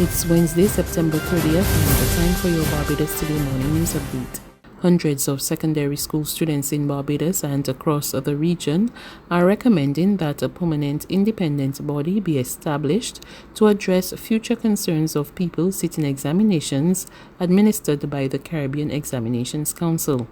It's Wednesday, September 30th, and the time for your Barbados Today morning news update. Hundreds of secondary school students in Barbados and across the region are recommending that a permanent independent body be established to address future concerns of people sitting examinations administered by the Caribbean Examinations Council.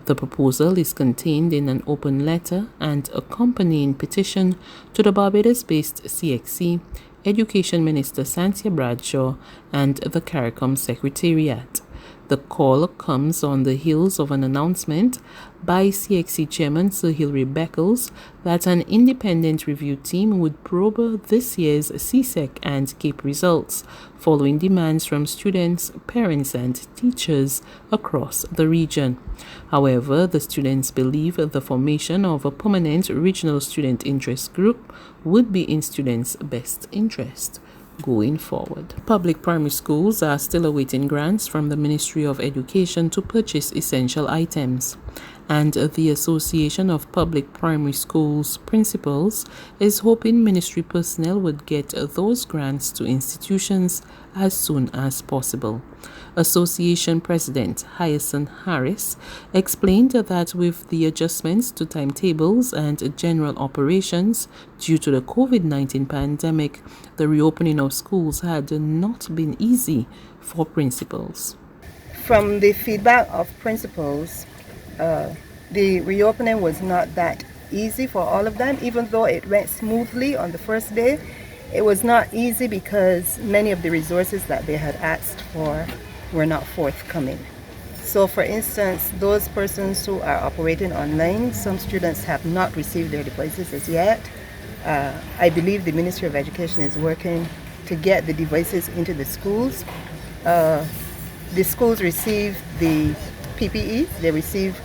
The proposal is contained in an open letter and accompanying petition to the Barbados-based CXC, Education Minister Santia Bradshaw, and the CARICOM Secretariat. The call comes on the heels of an announcement by CXC Chairman Sir Hilary Beckles that an independent review team would probe this year's CSEC and CAPE results, following demands from students, parents, and teachers across the region. However, the students believe the formation of a permanent regional student interest group would be in students' best interest going forward. Public primary schools are still awaiting grants from the Ministry of Education to purchase essential items, and the Association of Public Primary Schools Principals is hoping ministry personnel would get those grants to institutions as soon as possible. Association President Hyacinth Harris explained that with the adjustments to timetables and general operations due to the COVID-19 pandemic, the reopening of schools had not been easy for principals. From the feedback of principals, the reopening was not that easy for all of them. Even though it went smoothly on the first day, it was not easy because many of the resources that they had asked for were not forthcoming. So for instance, those persons who are operating online, some students have not received their devices as yet. I believe the Ministry of Education is working to get the devices into the schools. The schools receive the PPE, they receive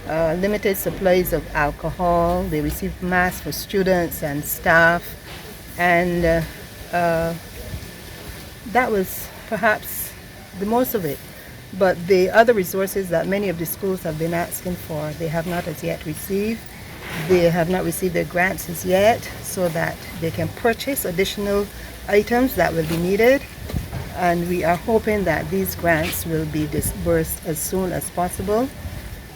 limited supplies of alcohol, they receive masks for students and staff, and that was perhaps the most of it. But the other resources that many of the schools have been asking for, they have not as yet received. They have not received their grants as yet, so that they can purchase additional items that will be needed. And we are hoping that these grants will be disbursed as soon as possible,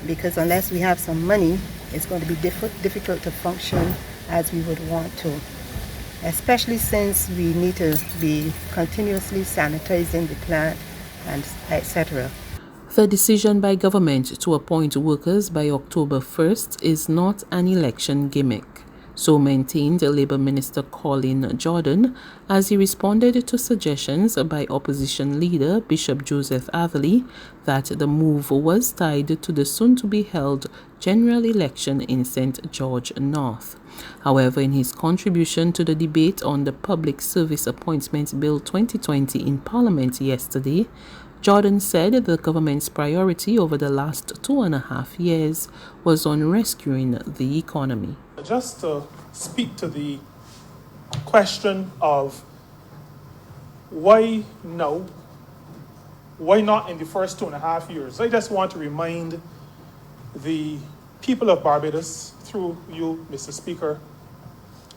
because unless we have some money, it's going to be difficult to function as we would want to, especially since we need to be continuously sanitizing the plant and etc. The decision by government to appoint workers by October 1st is not an election gimmick, so maintained Labour Minister Colin Jordan as he responded to suggestions by opposition leader Bishop Joseph Atherley that the move was tied to the soon-to-be-held general election in St. George North. However, in his contribution to the debate on the Public Service Appointments Bill 2020 in Parliament yesterday, Jordan said the government's priority over the last 2.5 years was on rescuing the economy. Just to speak to the question of why now, why not in the first 2.5 years, I just want to remind the people of Barbados, through you, Mr. Speaker,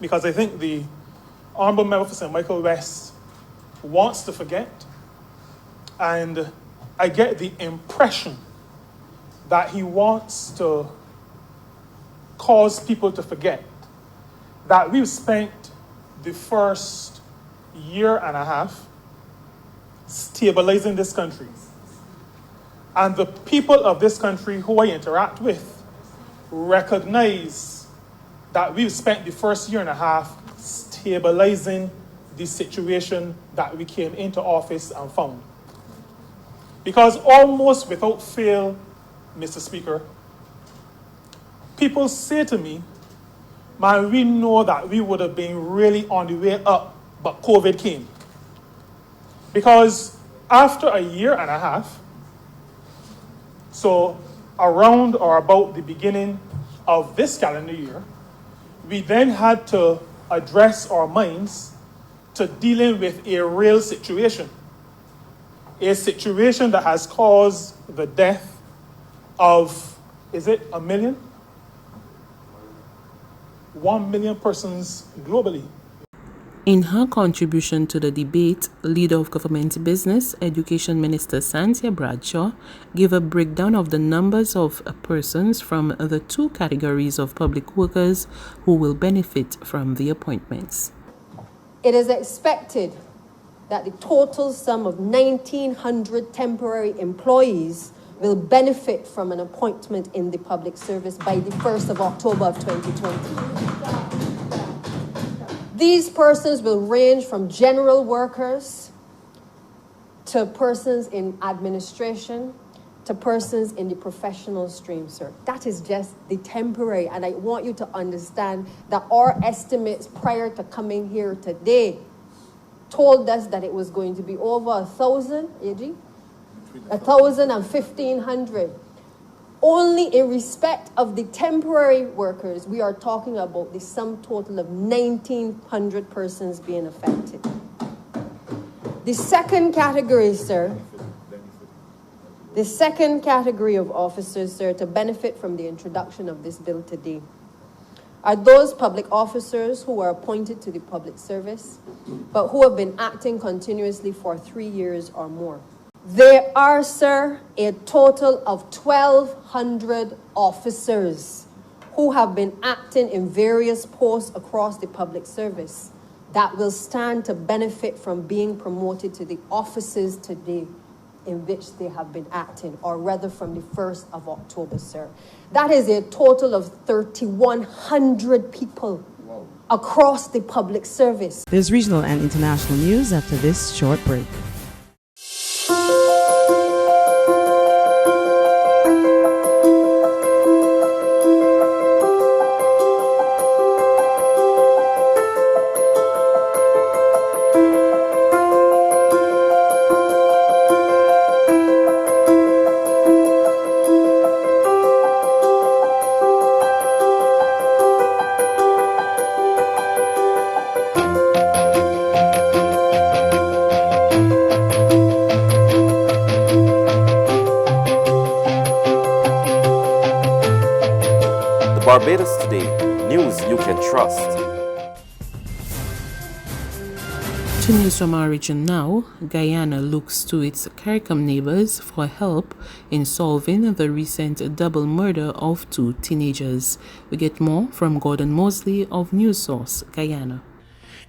because I think the Honourable Member for St. Michael West wants to forget, and I get the impression that he wants to cause people to forget that we've spent the first 1.5 years stabilizing this country. And the people of this country who I interact with recognize that we've spent the first 1.5 years stabilizing the situation that we came into office and found. Because almost without fail, Mr. Speaker, people say to me, man, we know that we would have been really on the way up, but COVID came. Because after 1.5 years, so around or about the beginning of this calendar year, we then had to address our minds to dealing with a real situation. A situation that has caused the death of, is it 1 million? 1 million persons globally. In her contribution to the debate, Leader of Government Business, Education Minister Santia Bradshaw, gave a breakdown of the numbers of persons from the two categories of public workers who will benefit from the appointments. It is expected that the total sum of 1,900 temporary employees will benefit from an appointment in the public service by the 1st of October of 2020. These persons will range from general workers to persons in administration to persons in the professional stream, sir. That is just the temporary, and I want you to understand that our estimates prior to coming here today told us that it was going to be over 1,000, AG? 1,000 and 1,500. Only in respect of the temporary workers, we are talking about the sum total of 1,900 persons being affected. The second category, sir, the second category of officers, sir, to benefit from the introduction of this bill today are those public officers who are appointed to the public service, but who have been acting continuously for 3 years or more. There are, sir, a total of 1,200 officers who have been acting in various posts across the public service that will stand to benefit from being promoted to the offices today in which they have been acting, or rather from the 1st of October, sir. That is a total of 3,100 people across the public service. There's regional and international news after this short break. Barbados Today, news you can trust. To news from our region now, Guyana looks to its CARICOM neighbors for help in solving the recent double murder of 2 teenagers. We get more from Gordon Mosley of News Source, Guyana.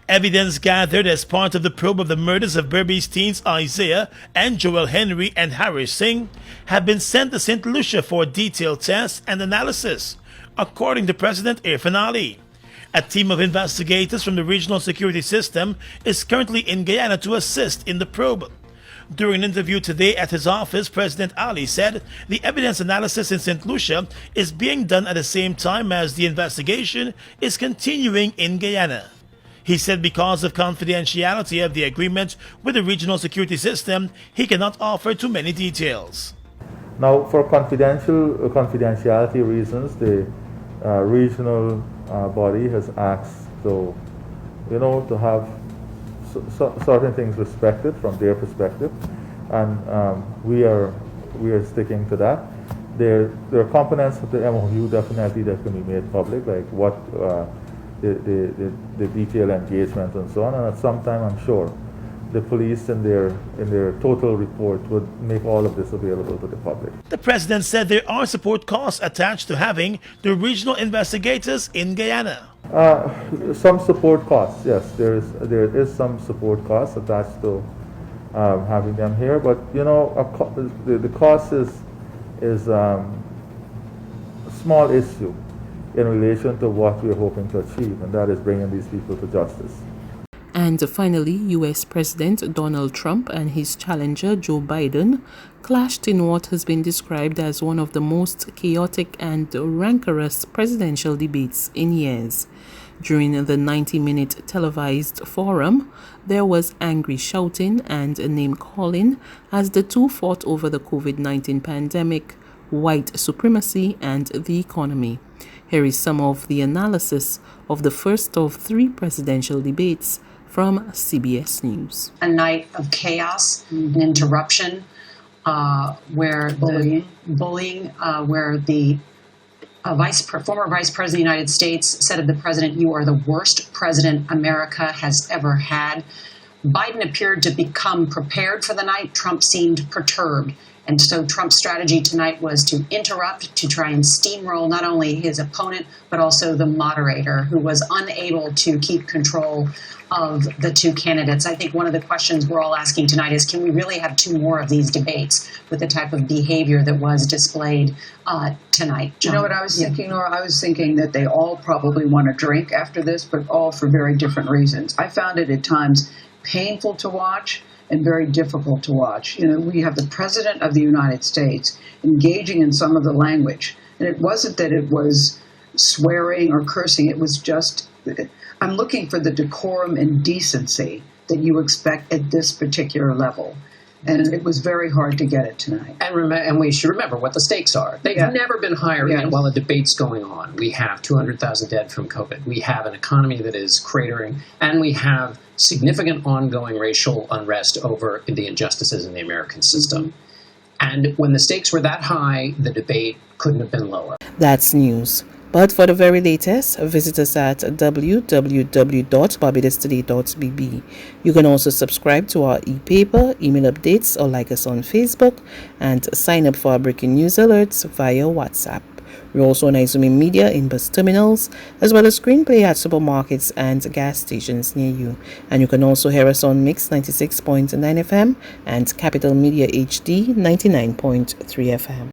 Evidence gathered as part of the probe of the murders of Berbice teens Isaiah and Joel Henry and Harris Singh have been sent to St. Lucia for detailed tests and analysis, according to President Irfan Ali. A team of investigators from the regional security system is currently in Guyana to assist in the probe. During an interview today at his office, President Ali said the evidence analysis in St. Lucia is being done at the same time as the investigation is continuing in Guyana. He said because of confidentiality of the agreement with the regional security system, he cannot offer too many details. Now, for confidentiality reasons, the regional body has asked to have certain things respected from their perspective, and we are sticking to that. There are components of the MOU definitely that can be made public, like what the detailed engagement and so on. And at some time, I'm sure the police in their total report would make all of this available to the public. The president said there are support costs attached to having the regional investigators in Guyana. Some support costs, yes. There is some support costs attached to having them here, but the cost is a small issue in relation to what we're hoping to achieve, and that is bringing these people to justice. And finally, U.S. President Donald Trump and his challenger Joe Biden clashed in what has been described as one of the most chaotic and rancorous presidential debates in years. During the 90-minute televised forum, there was angry shouting and name-calling as the two fought over the COVID-19 pandemic, white supremacy, and the economy. Here is some of the analysis of the first of 3 presidential debates from CBS News. A night of chaos, an interruption, where bullying, where the former Vice President of the United States said of the president, "You are the worst president America has ever had." Biden appeared to become prepared for the night. Trump seemed perturbed. And so Trump's strategy tonight was to interrupt, to try and steamroll not only his opponent, but also the moderator, who was unable to keep control of the two candidates. I think one of the questions we're all asking tonight is, can we really have two more of these debates with the type of behavior that was displayed tonight? John? You know what I was thinking, Nora? I was thinking that they all probably want to drink after this, but all for very different reasons. I found it at times painful to watch and very difficult to watch. You know, we have the President of the United States engaging in some of the language. And it wasn't that it was swearing or cursing. It was just, I'm looking for the decorum and decency that you expect at this particular level. And it was very hard to get it tonight. And we should remember what the stakes are. They've never been higher while the debate's going on. We have 200,000 dead from COVID. We have an economy that is cratering. And we have significant ongoing racial unrest over the injustices in the American system. And when the stakes were that high, the debate couldn't have been lower. That's news. But for the very latest, visit us at www.barbadostoday.bb. You can also subscribe to our e-paper, email updates, or like us on Facebook, and sign up for our breaking news alerts via WhatsApp. We're also on Izumi Media in bus terminals, as well as screenplay at supermarkets and gas stations near you. And you can also hear us on Mix 96.9 FM and Capital Media HD 99.3 FM.